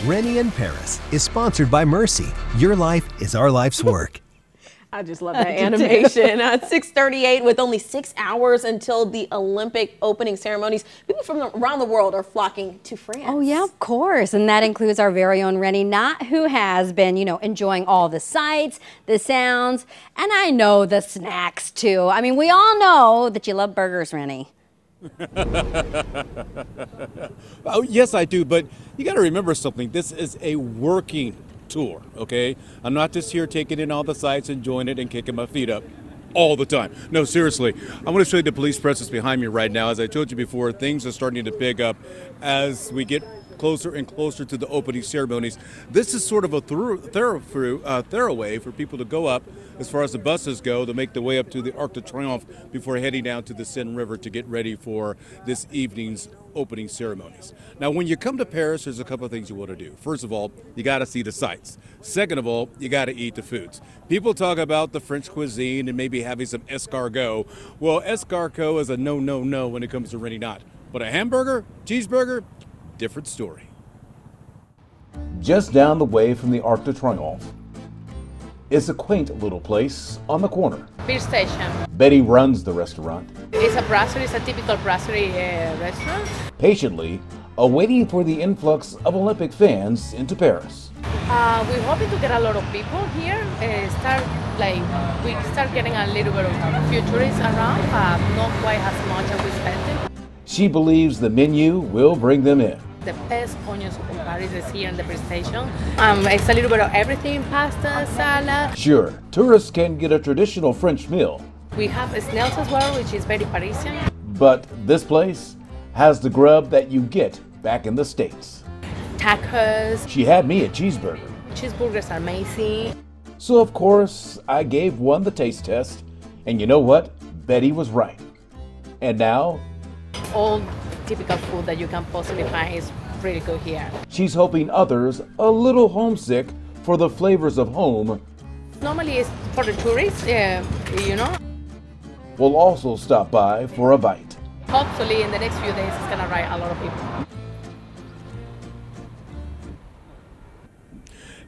Rennie in Paris is sponsored by Mercy. Your life is our life's work. I just love that animation. At 6:38, with only 6 hours until the Olympic opening ceremonies, people from around the world are flocking to France. Oh yeah, of course. And that includes our very own Rennie Knott, who has been, enjoying all the sights, the sounds, and I know the snacks too. I mean, we all know that you love burgers, Rennie. Oh, yes, I do. But you got to remember something. This is a working tour, okay? I'm not just here taking in all the sights, enjoying it, and kicking my feet up all the time. No, seriously. I want to show you the police presence behind me right now. As I told you before, things are starting to pick up as we get closer and closer to the opening ceremonies. This is sort of a thoroughway for people to go up, as far as the buses go, to make the way up to the Arc de Triomphe before heading down to the Seine River to get ready for this evening's opening ceremonies. Now, when you come to Paris, there's a couple of things you want to do. First of all, you got to see the sights. Second of all, you got to eat the foods. People talk about the French cuisine and maybe having some escargot. Well, escargot is a no when it comes to Rennie Knott. But a hamburger, cheeseburger, different story. Just down the way from the Arc de Triomphe is a quaint little place on the corner. Beer station. Betty runs the restaurant. It's a brasserie, it's a typical brasserie restaurant. Patiently awaiting for the influx of Olympic fans into Paris. We're hoping to get a lot of people here. We start getting a little bit of few tourists around, not quite as much as we expected. She believes the menu will bring them in. The best onions in Paris is here in the Beer station. It's a little bit of everything: pasta, salad. Sure, tourists can get a traditional French meal. We have snails as well, which is very Parisian. But this place has the grub that you get back in the States. Tacos. She had me a cheeseburger. Cheeseburgers are amazing. So of course, I gave one the taste test, and you know what? Betty was right. And now, All typical food that you can possibly find is really good here. she's hoping others a little homesick for the flavors of home Normally it's for the tourists, will also stop by for a bite. Hopefully in the next few days it's gonna arrive a lot of people.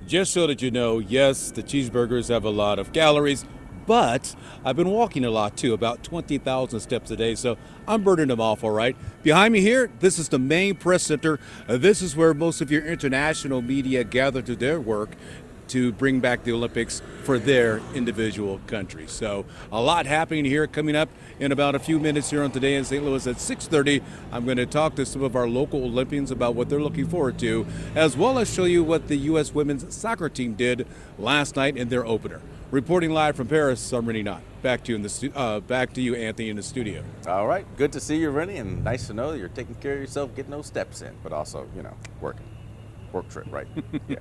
Just so that you know, yes, the cheeseburgers have a lot of calories, but I've been walking a lot too, about 20,000 steps a day, so I'm burning them off all right. Behind me here, this is the main press center. This is where most of your international media gather to their work to bring back the Olympics for their individual countries. So a lot happening here. Coming up in about a few minutes here on Today in St. Louis at 6:30, I'm going to talk to some of our local Olympians about what they're looking forward to, as well as show you what the U.S. women's soccer team did last night in their opener. Reporting live from Paris, I'm Rennie Knott. Back to you, Anthony, in the studio. All right, good to see you, Rennie, and nice to know that you're taking care of yourself, getting those steps in, but also, working. Work trip, right? Yeah.